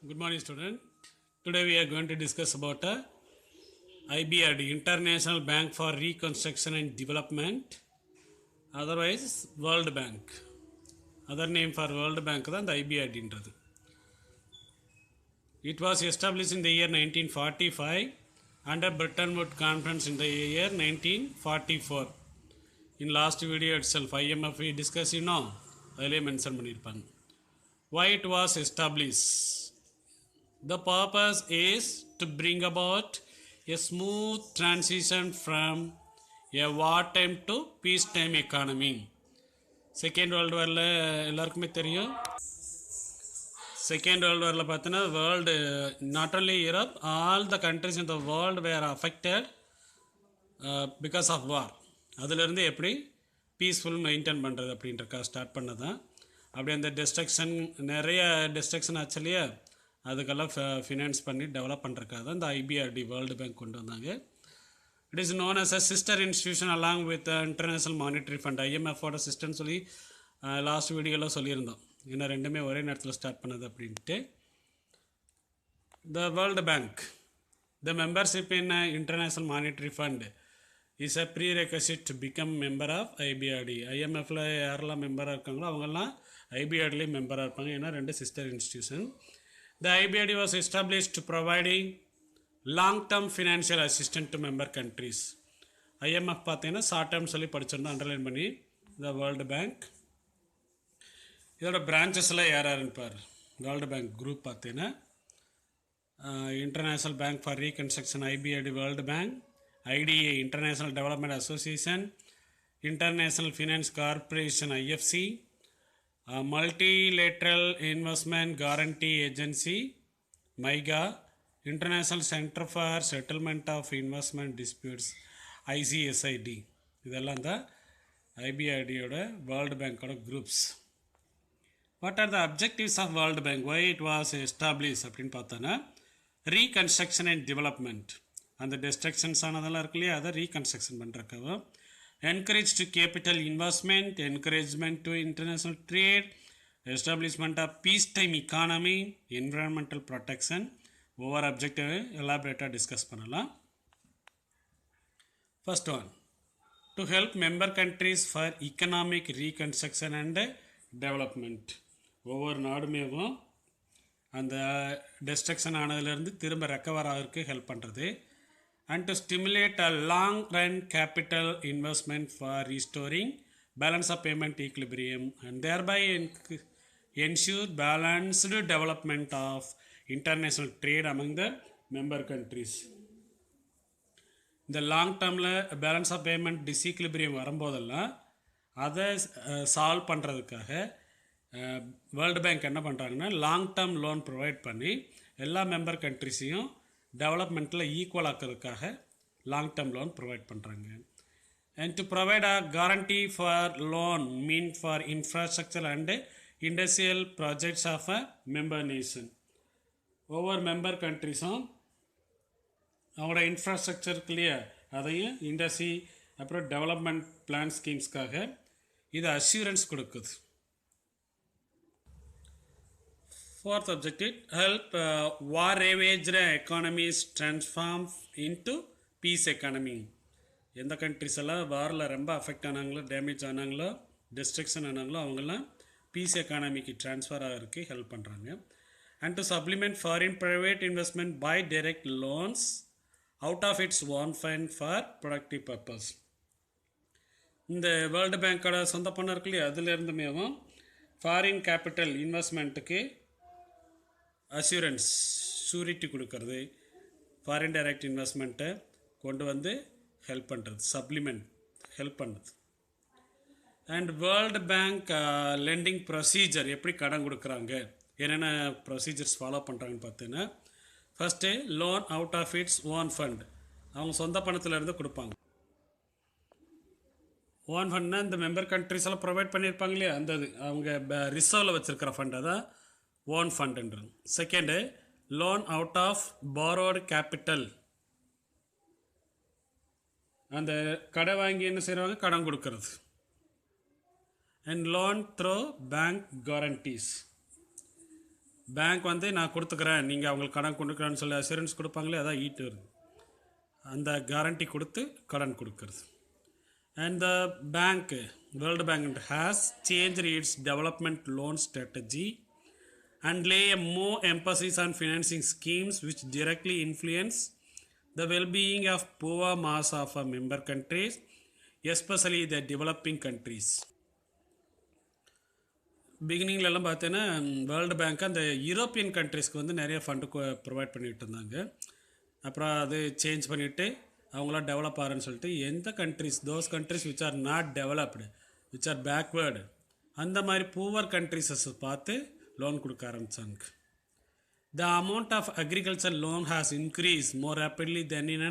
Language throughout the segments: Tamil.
Good morning, student. Today we are going to discuss about IBRD, International Bank for Reconstruction and Development, otherwise World Bank. Other name for World Bank than the IBRD. It was established in the year 1945 under Bretton Woods Conference in the year 1944. In last video itself, IMF we discussed, earlier mentioned. Why it was established? The purpose is to bring about a smooth transition from a wartime to peacetime economy. Second World War எல்லாருக்குமே தெரியும். Second World War பார்த்தீங்கன்னா world, not only Europe, all the countries in the world were affected because of war. அதிலிருந்து எப்படி பீஸ்ஃபுல் மெயின்டைன் பண்ணுறது அப்படின்றக்கா ஸ்டார்ட் பண்ணதான். அப்படி அந்த டெஸ்ட்ரக்ஷன் நிறைய டெஸ்ட்ரக்ஷன் ஆச்சுலையே அதுக்கெல்லாம் ஃபினான்ஸ் பண்ணி டெவலப் பண்ணுறதுக்காக தான் இந்த ஐபிஆர்டி வேர்ல்டு பேங்க் கொண்டு வந்தாங்க. It is known as a sister institution along with international monetary fund, ஐஎம்எஃபோட சிஸ்டர்னு சொல்லி லாஸ்ட் வீடியோவில் சொல்லியிருந்தோம். ஏன்னா ரெண்டுமே ஒரே நேரத்தில் ஸ்டார்ட் பண்ணது அப்படின்ட்டு. The world bank, the membership in international monetary fund is a prerequisite to become member of IBRD. ஐஎம்எஃப்பில் யாரெல்லாம் மெம்பராக இருக்காங்களோ அவங்கெல்லாம் ஐபிஆர்டிலேயும் மெம்பராக இருப்பாங்க. ஏன்னா ரெண்டு sister institution. The IBRD was established to providing long-term financial assistance to member countries. IMF பார்த்தீங்கன்னா ஷார்ட் டேர்ம் சொல்லி படிச்சிருந்தோம், அண்டர்லைன் பண்ணி. த வேர்ல்டு பேங்க் இதோட பிரான்ச்சஸில் யாருன்னு பார். வேர்ல்டு பேங்க் குரூப் பார்த்தீங்கன்னா international bank for reconstruction IBRD world bank, ITA international development association, international finance corporation IFC, Multilateral Investment Guarantee Agency MIGA, International Center for Settlement of Investment Disputes ICSID. இதெல்லாம் தான் ஐபிஆர்டியோட வேர்ல்டு பேங்கோட groups. What are the objectives of world bank? Why it was establish அப்படின்னு பார்த்தோன்னா ரீகன்ஸ்ட்ரக்ஷன் அண்ட் டெவலப்மெண்ட். அந்த டெஸ்ட்ரக்ஷன்ஸ் ஆனதெல்லாம் இருக்கு இல்லையா, அதை reconstruction பண்ணுறக்காக. Encourage to capital investment, encouragement to international trade, establishment of peacetime economy, environmental protection. Over objective elaborated discuss பண்ணலாம். First one, to help member countries for economic reconstruction and development. ஒவ்வொரு நாடுமேவும் அந்த டெஸ்ட்ரக்ஷன் ஆனதுலேருந்து திரும்ப ரெக்கவர் ஆகிறதுக்கு ஹெல்ப் பண்ணுறது. And to stimulate a long-run capital investment for restoring balance of payment equilibrium and thereby ensure balanced development of international trade among the member countries. இந்த லாங் டேர்மில் பேலன்ஸ் ஆஃப் பேமெண்ட் டிஸ்இக்லிபிரியம் வரும்போதெல்லாம் அதை சால்வ் பண்ணுறதுக்காக வேர்ல்டு பேங்க் என்ன பண்ணுறாங்கன்னா லாங் டேர்ம் லோன் ப்ரொவைட் பண்ணி எல்லா மெம்பர் கண்ட்ரிஸையும் டெவலப்மெண்ட்டில் ஈக்குவல் ஆக்கிறதுக்காக லாங் டேர்ம் லோன் ப்ரொவைட் பண்ணுறாங்க. And to provide a guarantee for loan mean for infrastructure and industrial projects of a member nation. ஒவ்வொரு மெம்பர் கண்ட்ரிஸும் அவங்களோட இன்ஃப்ராஸ்ட்ரக்சருக்கு இல்லையா, அதையும் இண்டஸ்ட்ரி அப்புறம் டெவலப்மெண்ட் பிளான் ஸ்கீம்ஸ்க்காக இது அஷ்யூரன்ஸ் கொடுக்குது. Fourth objective, help war-ravaged economies transform into peace economy. எந்த கண்ட்ரிஸ் எல்லாம் வாரில் ரொம்ப அஃபெக்ட் ஆனாங்களோ, டேமேஜ் ஆனாங்களோ, டிஸ்ட்ரக்ஷன் ஆனாங்களோ அவங்கெல்லாம் பீஸ் எக்கானமிக்கு ட்ரான்ஸ்ஃபர் ஆகிறதுக்கு ஹெல்ப் பண்ணுறாங்க. And to supplement foreign private investment by direct loans out of its own fund for productive purpose. இந்த வேர்ல்டு பேங்க்கோட சொந்த பணம் இருக்கு இல்லையா, அதுலேருந்துமேவும் ஃபாரின் கேபிட்டல் இன்வெஸ்ட்மெண்ட்டுக்கு அஷ்யூரன்ஸ் ஷூரிட்டி கொடுக்கறது, ஃபாரின் டைரக்ட் இன்வெஸ்ட்மெண்ட்டை கொண்டு வந்து ஹெல்ப் பண்ணுறது, சப்ளிமெண்ட் ஹெல்ப் பண்ணுறது. And world bank lending procedure எப்படி கடன் கொடுக்குறாங்க, என்னென்ன ப்ரொசீஜர்ஸ் ஃபாலோ பண்ணுறாங்கன்னு பார்த்தீங்கன்னா, first loan out of its own fund, அவங்க சொந்த பணத்திலேருந்து கொடுப்பாங்க. ஓன் ஃபண்ட்னா இந்த மெம்பர் கண்ட்ரிஸ் எல்லாம் ப்ரொவைட் பண்ணியிருப்பாங்க இல்லையா, அந்த அவங்க ரிசர்வில் வச்சுருக்கிற ஃபண்ட் தான் ஓன் ஃபண்டுன்றது. Second loan out of borrowed capital, அந்த கடை வாங்கி என்ன செய்வாங்க, கடன் கொடுக்கறது. And loan through bank guarantees, bank வந்து நான் கொடுத்துக்கிறேன், நீங்கள் அவங்களுக்கு கடன் கொடுக்குறேன்னு சொல்லி அஷூரன்ஸ் கொடுப்பாங்களே, அதான் ஈட்டு வருது. அந்த கேரண்டி கொடுத்து கடன் கொடுக்கறது. And the bank, world bank has change it's development loan strategy and lay a more emphasis on financing schemes which directly influence the well-being of poor mass of our member countries, especially the developing countries. பிகினிங்லலாம் பார்த்தீங்கன்னா வேர்ல்டு பேங்க் அந்த யூரோப்பியன் கண்ட்ரீஸ்க்கு வந்து நிறைய ஃபண்டு ப்ரொவைட் பண்ணிகிட்டு இருந்தாங்க. அப்புறம் அது சேஞ்ச் பண்ணிவிட்டு அவங்களாம் டெவலப் ஆகிறேன்னு சொல்லிட்டு எந்த countries, those countries which are not developed, which are backward, அந்த மாதிரி பூவர் கண்ட்ரிஸஸ் பார்த்து லோன் கொடுக்க ஆரம்பித்தாங்க. The amount of agriculture loan has increase more rapidly than in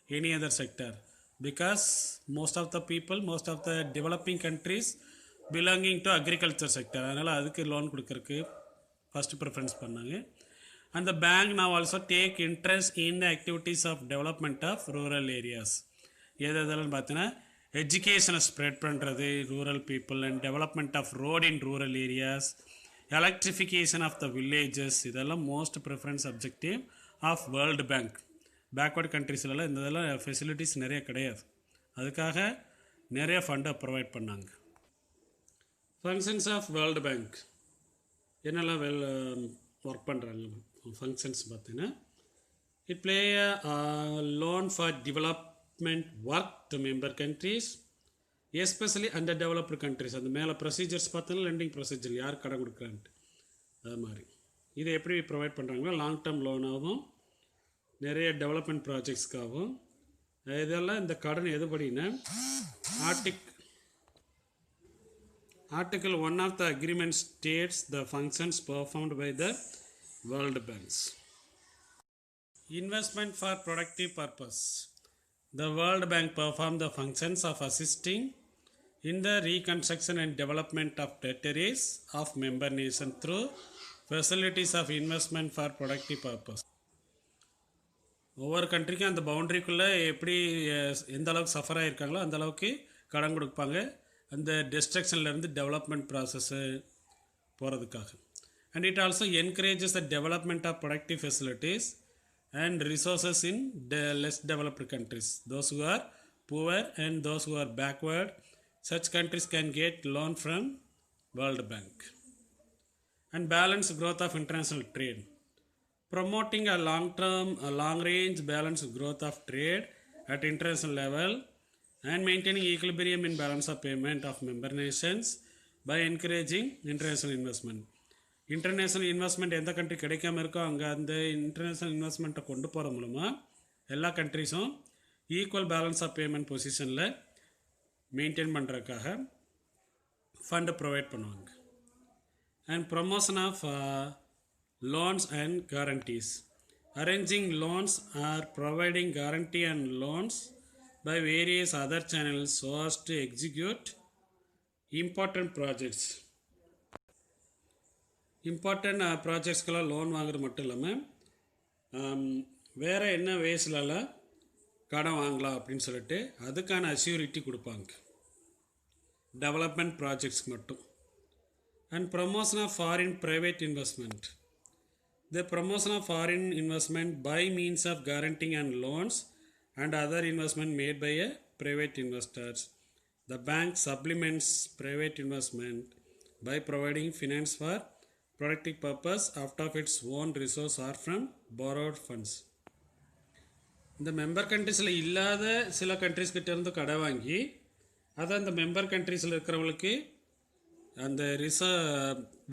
any other sector because most of the people, most of the developing countries belonging to agriculture sector. அதனால் அதுக்கு லோன் கொடுக்கறதுக்கு ஃபஸ்ட்டு ப்ரிஃபரன்ஸ் பண்ணாங்க. And the bank now also take interest in the activities of development of rural areas. எதெல்லாம் பார்த்தீங்கன்னா எஜுகேஷனை ஸ்ப்ரெட் பண்ணுறது rural people, and development of road in rural areas, electrification of the villages, இதெல்லாம் most preference objective of world bank. Backward கண்ட்ரீஸ்லாம் இந்த இதெல்லாம் ஃபெசிலிட்டிஸ் நிறைய கிடையாது, அதுக்காக நிறைய ஃபண்டை ப்ரொவைட் பண்ணாங்க. ஃபங்க்ஷன்ஸ் ஆஃப் வேர்ல்டு பேங்க் என்னெல்லாம் ஒர்க் பண்ணுறாங்க ஃபங்க்ஷன்ஸ் பார்த்தீங்கன்னா, it play loan for development work to member countries especially under developed countries. அந்த மேலே ப்ரொசீஜர்ஸ் பார்த்தோன்னா லெண்டிங் ப்ரொசீஜர், யார் கடன் கொடுக்குறான்ட்டு அது மாதிரி. இதை எப்படி ப்ரொவைட் பண்ணுறாங்கன்னா லாங் டேர்ம் லோனாகவும் நிறைய டெவலப்மெண்ட் ப்ராஜெக்ட்ஸ்க்காகவும். இதெல்லாம் இந்த கடன் எதுபடினா article 1 of the agreement states the functions performed by the world banks. Investment for productive purpose. The World Bank perform the functions of assisting in the reconstruction and development of territories of member nations through facilities of investment for productive purpose. ஒவ்வொரு கண்ட்ரிக்கும் அந்த பவுண்ட்ரிக்குள்ளே எப்படி எந்த அளவுக்கு சஃபர் ஆகிருக்காங்களோ அந்த அளவுக்கு கடன் கொடுப்பாங்க, அந்த டிஸ்ட்ரக்ஷன்லேருந்து டெவலப்மெண்ட் ப்ராசஸ்ஸு போகிறதுக்காக. And it also encourages the development of productive facilities and resources in less developed countries, those who are poor and those who are backward. Such countries can get loan from World Bank. And balanced growth of international trade. Promoting a long range balanced growth of trade at international level and maintaining equilibrium in balance of payment of member nations by encouraging international investment. International investment எந்த கண்ட்ரி கிடைக்காம இருக்கோ அங்கே அந்த இன்டர்நேஷ்னல் இன்வெஸ்ட்மெண்ட்டை கொண்டு போகிற மூலமாக எல்லா கண்ட்ரிஸும் ஈக்குவல் பேலன்ஸ் ஆஃப் பேமெண்ட் பொசிஷனில் மெயின்டைன் பண்ணுறதுக்காக ஃபண்டு ப்ரொவைட் பண்ணுவாங்க. And promotion of loans and guarantees. Arranging loans or providing guarantee and loans by various other channels so as to execute important projects. Important ப்ராஜெக்ட்ஸ்க்கெல்லாம் லோன் வாங்குறது மட்டும் இல்லாமல் வேறு என்ன வேஸ்லலாம் கடன் வாங்கலாம் அப்படின்னு சொல்லிட்டு அதுக்கான அஷ்யூரிட்டி கொடுப்பாங்க டெவலப்மெண்ட் ப்ராஜெக்ட்ஸ்க்கு மட்டும். And promotion of foreign private investment. The promotion of foreign investment by means of guaranteeing and loans and other investment made by a private investors. The bank supplements private investment by providing finance for productive purpose out of its own resource or from borrowed funds. இந்த மெம்பர் கண்ட்ரீஸில் இல்லாத சில கண்ட்ரீஸ்கிட்ட இருந்து கடை வாங்கி அதை அந்த மெம்பர் கண்ட்ரீஸில் இருக்கிறவங்களுக்கு அந்த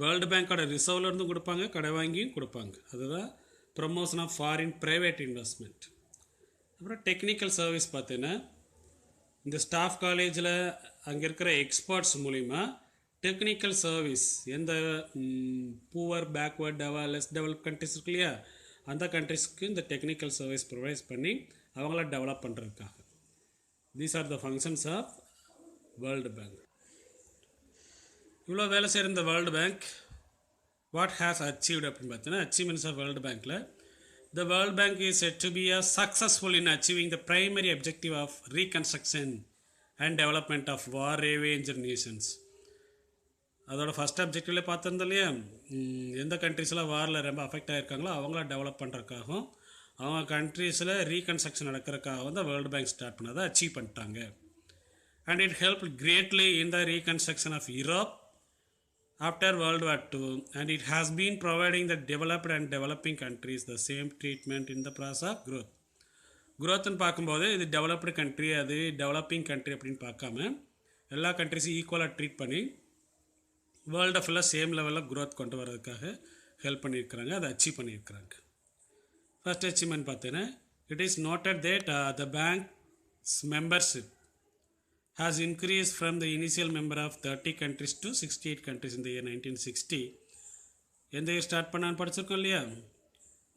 வேர்ல்டு பேங்க்கோட ரிசர்வ்லேருந்தும் கொடுப்பாங்க, கடை வாங்கியும் கொடுப்பாங்க. அதுதான் promotion of foreign private investment. அப்புறம் டெக்னிக்கல் சர்வீஸ் பார்த்தீங்கன்னா இந்த ஸ்டாஃப் காலேஜில் அங்கே இருக்கிற எக்ஸ்பர்ட்ஸ் மூலிமா டெக்னிக்கல் சர்வீஸ் எந்த poor backward less develop countries இருக்கு இல்லையா அந்த கண்ட்ரிஸ்க்கு இந்த டெக்னிக்கல் சர்வீஸ் ப்ரொவைட் பண்ணி அவங்கள டெவலப் பண்ணுறதுக்காக. These are the functions of world bank. இவ்வளோ வேலை செய்கிற இந்த world bank what has achieved அப்படின்னு பார்த்தீங்கன்னா அச்சீவ்மெண்ட்ஸ் ஆஃப் வேர்ல்டு பேங்க்கில் the World Bank is said to be successful in achieving the primary objective of reconstruction and development of war-ravaged nations. அதோட ஃபஸ்ட் அப்ஜெக்டிவ்ல பார்த்துருந்தோம் இல்லையா, எந்த கண்ட்ரீஸ்லாம் வாரில் ரொம்ப அஃபெக்ட் ஆகிருக்காங்களோ அவங்கள டெவலப் பண்ணுறதுக்காகவும் அவங்க கண்ட்ரீஸில் ரீகன்ஸ்ட்ரக்ஷன் நடக்கிறதுக்காகவும் தான் வேர்ல்டு பேங்க் ஸ்டார்ட் பண்ணதை அச்சீவ் பண்ணிட்டாங்க. And it help greatly in the reconstruction of Europe after World War II, and it has been providing the developed and developing countries the same treatment in the process of growth. growthன்னு பார்க்கும்போது இது டெவலப்டு கண்ட்ரி அது டெவலப்பிங் கண்ட்ரி அப்படின்னு பார்க்காம எல்லா கண்ட்ரிஸையும் ஈக்குவலாக ட்ரீட் பண்ணி வேர்ல்டை ஃபுல்லாக சேம் லெவலில் க்ரோத் கொண்டு வரதுக்காக ஹெல்ப் பண்ணியிருக்கிறாங்க, அதை அச்சீவ் பண்ணியிருக்கிறாங்க. ஃபர்ஸ்ட் அச்சீவ்மெண்ட் பார்த்தீங்கன்னா, it is noted that the banks membership has increased from the initial member of 30 countries to 68 countries in the year 1960. எந்த இயர் ஸ்டார்ட் பண்ணான்னு படிச்சிருக்கோம் இல்லையா,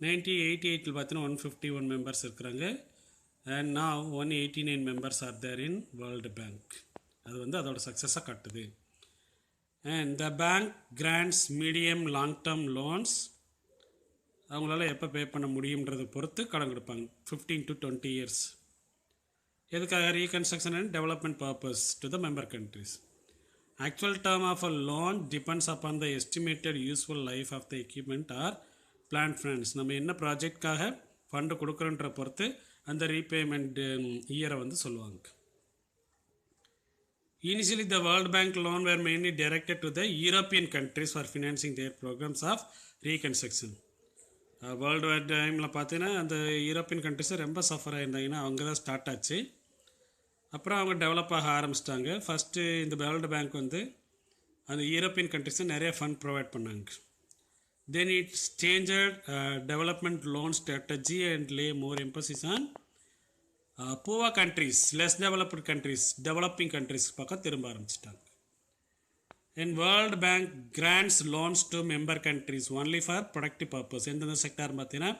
1988 பார்த்தீங்கன்னா 151 மெம்பர்ஸ் இருக்கிறாங்க. And now 189 members are there in world bank. அது வந்து அதோட சக்ஸஸாக காட்டுது. And the bank grants medium long term loans, அவங்களால எப்போ பே பண்ண முடியுன்றதை பொறுத்து கடன் கொடுப்பாங்க, 15 to 20 இயர்ஸ். எதுக்காக? Reconstruction and development purpose to the member countries. Actual term of a loan depends upon the estimated useful life of the equipment or plan funds. நம்ம என்ன ப்ராஜெக்ட்காக ஃபண்டு கொடுக்குறோன்ற பொறுத்து அந்த ரீபேமெண்ட் இயரை வந்து சொல்லுவாங்க. Initially, the World Bank loan were mainly directed to the European countries for financing their programs of reconstruction. World wide டைமில் பார்த்தீங்கன்னா அந்த யூரோப்பியன் கண்ட்ரிஸை ரொம்ப சஃபர் ஆகிருந்தாங்கன்னா அவங்க தான் ஸ்டார்ட் ஆச்சு. அப்புறம் அவங்க டெவலப் ஆக ஆரம்பிச்சிட்டாங்க. ஃபஸ்ட்டு இந்த வேர்ல்டு பேங்க் வந்து அந்த யூரோப்பியன் கண்ட்ரிஸை நிறைய ஃபண்ட் ப்ரொவைட் பண்ணாங்க. Then its changed development loan strategy and lay more emphasis on poor countries, less developed countries, developing countries பக்கம் திரும்ப ஆரம்பிச்சிட்டாங்க. And World Bank grants loans to member countries only for productive purpose. எந்தெந்த செக்டார் பார்த்தீங்கன்னா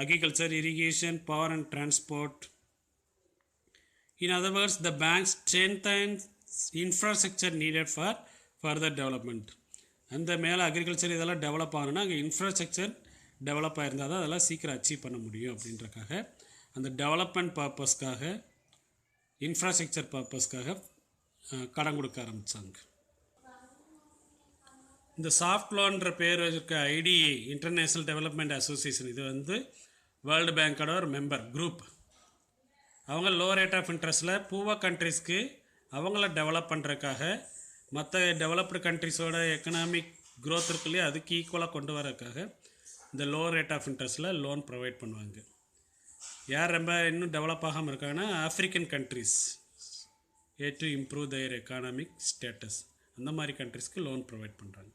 agriculture, irrigation, power and transport. In other words, the bank strengthens infrastructure needed for further development. அந்த மேலே அக்ரிகல்ச்சர் இதெல்லாம் டெவலப் ஆகணும்னா அங்கே இன்ஃப்ராஸ்ட்ரக்சர் டெவலப் ஆகிருந்தால் தான் அதெல்லாம் சீக்கிரம் அச்சீவ் பண்ண முடியும். அப்படின்றக்காக அந்த டெவலப்மெண்ட் பர்பஸ்க்காக, இன்ஃப்ராஸ்ட்ரக்சர் பர்பஸ்க்காக கடன் கொடுக்க ஆரம்பித்தாங்க. இந்த சாஃப்ட் லோன்ற பேர் இருக்க ஐடிஏ, இன்டர்நேஷ்னல் டெவலப்மெண்ட் அசோசியேஷன், இது வந்து வேர்ல்டு பேங்கோட ஒரு மெம்பர் குரூப். அவங்க லோ ரேட் ஆஃப் இன்ட்ரெஸ்ட்டில் புவர் கண்ட்ரிஸ்க்கு அவங்கள டெவலப் பண்ணுறதுக்காக மற்ற டெவலப்டு கண்ட்ரிஸோட எக்கனாமிக் க்ரோத் இருக்குல்லையே அதுக்கு ஈக்குவலாக கொண்டு வரதுக்காக இந்த லோ ரேட் ஆஃப் இன்ட்ரெஸ்ட்டில் லோன் ப்ரொவைட் பண்ணுவாங்க. யார் ரொம்ப இன்னும் டெவலப் ஆகாமல் இருக்காங்கன்னா African countries to improve their economic status, அந்த மாதிரி கண்ட்ரிஸ்க்கு லோன் ப்ரொவைட் பண்ணுறாங்க.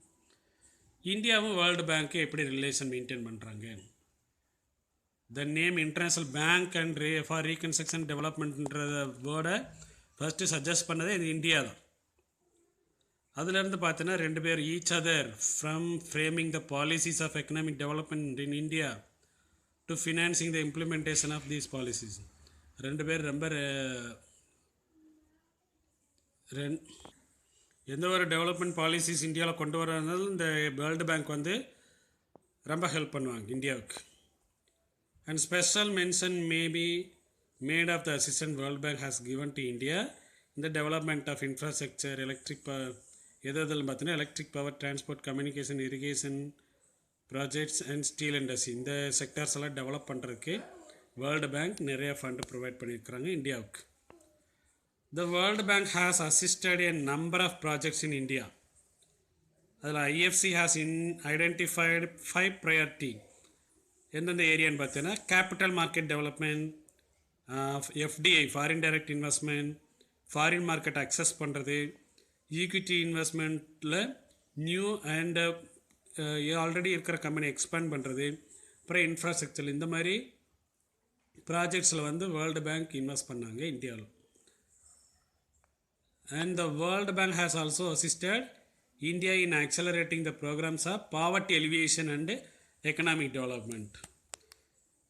இந்தியாவும் வேர்ல்டு பேங்க்கு எப்படி ரிலேஷன் மெயின்டைன் பண்ணுறாங்க? The name international bank and for reconstruction டெவலப்மெண்ட்ன்ற வேர்டை ஃபஸ்ட்டு சஜஸ்ட் பண்ணதே இது இந்தியா தான். அதுலேருந்து பார்த்தீங்கன்னா ரெண்டு பேர் each other from framing the policies of economic development in India to financing the implementation of these policies. ரெண்டு பேர் ரொம்ப எந்த ஒரு டெவலப்மெண்ட் பாலிசிஸ் இந்தியாவில் கொண்டு வரனாலும் இந்த வேர்ல்டு பேங்க் வந்து ரொம்ப ஹெல்ப் பண்ணுவாங்க இந்தியாவுக்கு. And special mention may be made of the assistant world bank has given to India இந்த development of infrastructure, electric power, எதில் பார்த்தீங்கன்னா electric power, transport, communication, irrigation projects and steel industry, இந்த செக்டார்ஸ் எல்லாம் டெவலப் பண்ணுறதுக்கு வேர்ல்டு பேங்க் நிறைய ஃபண்டு ப்ரொவைட் பண்ணியிருக்கிறாங்க இந்தியாவுக்கு. The World Bank has assisted a number of projects in India. அதில் IFC has identified 5 priority. எந்தெந்த ஏரியான்னு பார்த்தீங்கன்னா capital market development, FDI foreign direct investment, foreign market access பண்ணுறது, ஈக்விட்டி இன்வெஸ்ட்மெண்ட்டில் நியூ அண்ட் ஆல்ரெடி இருக்கிற கம்பெனி எக்ஸ்பேண்ட் பண்ணுறது, அப்புறம் இன்ஃப்ராஸ்ட்ரக்சர், இந்த மாதிரி ப்ராஜெக்ட்ஸில் வந்து வேர்ல்டு பேங்க் இன்வெஸ்ட் பண்ணாங்க இந்தியாவில். And the World Bank has also assisted India in accelerating the programs of poverty alleviation and economic development.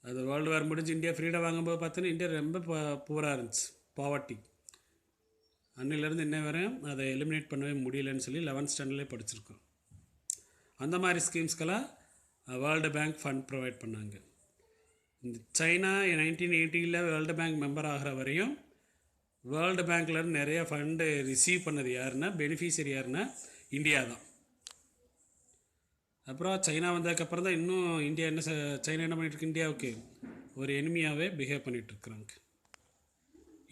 அது வேர்ல்டு வார் முடிஞ்சு இந்தியா ஃப்ரீடம் வாங்கும்போது பார்த்தீங்கன்னா இந்தியா ரொம்ப பூராக இருந்துச்சு, பாவர்ட்டி. அன்னிலேருந்து இன்ன வரையும் அதை எலிமினேட் பண்ணவே முடியலன்னு சொல்லி 11th ஸ்டாண்டர்ட்லேயே படிச்சிருக்கோம். அந்த மாதிரி ஸ்கீம்ஸ்க்கெல்லாம் வேர்ல்டு பேங்க் ஃபண்ட் ப்ரொவைட் பண்ணாங்க. இந்த சைனா 1980 வேர்ல்டு பேங்க் மெம்பர் ஆகிற வரையும் வேர்ல்டு பேங்க்லேருந்து நிறைய ஃபண்டு ரிசீவ் பண்ணது யாருன்னா, பெனிஃபிஷியரி யாருன்னா இந்தியா தான். அப்புறம் சைனா வந்ததுக்கப்புறம் தான் இன்னும் இந்தியா சைனா என்ன பண்ணிகிட்ருக்கு, இந்தியாவுக்கு ஒரு எனிமியாகவே பிஹேவ் பண்ணிகிட்ருக்குறாங்க.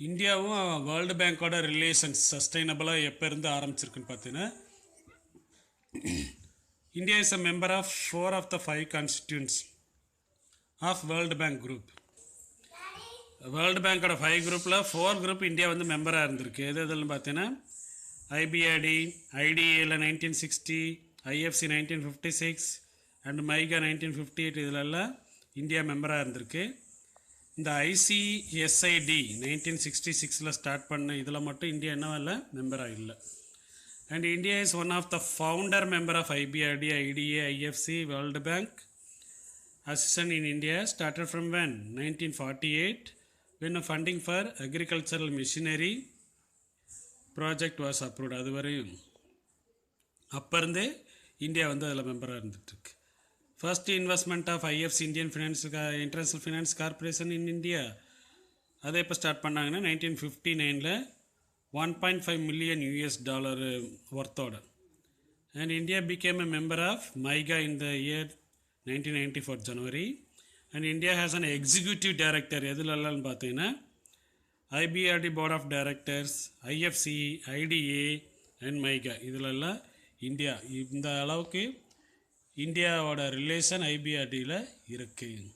இந்தியாவும் வேர்ல்டு பேங்க்கோட ரிலேஷன்ஸ் சஸ்டைனபிளாக எப்போ இருந்து ஆரம்பிச்சிருக்குன்னு பார்த்தீங்கன்னா, India is a member of 4 of the 5 constituents of world bank group. World பேங்க்கோட 5 குரூப்பில் 4 குரூப் இந்தியா வந்து மெம்பராக இருந்திருக்கு. எது எதுன்னு பார்த்தீங்கன்னா, ஐபிஆர்டி, ஐடிஏல 1960, ஐஎஃப்சி 1956 அண்ட் மைகா 1958, இதிலெல்லாம் இந்தியா மெம்பராக இருந்திருக்கு. இந்த ஐசிஎஸ்ஐடி 1966 ஸ்டார்ட் பண்ண இதில் மட்டும் இந்தியா என்னவா இல்லை, மெம்பராக இல்லை. And India is one of the founder member of IBRD, IDA, IFC, world bank. Accession in India started from when? 1948, when a funding for agricultural machinery project was approved. அது வரையும் அப்போ இருந்தே இந்தியா வந்து அதில் மெம்பராக இருந்துகிட்ருக்கு. First investment of IFC, Indian international finance corporation in India, அதை எப்போ ஸ்டார்ட் பண்ணாங்கன்னா 1959 $1.5 million ஒர்த்தோட. And India became a member of MIGA in the year 1994 January. And India has an executive director. எதுலெல்லாம் பார்த்தீங்கன்னா IBRD board of directors, IFC, IDA and MIGA, இதிலெல்லாம் இந்தியா இந்த அளவுக்கு இந்தியாவோட ரிலேஷன் ஐபிஆர்டியில் இருக்குது.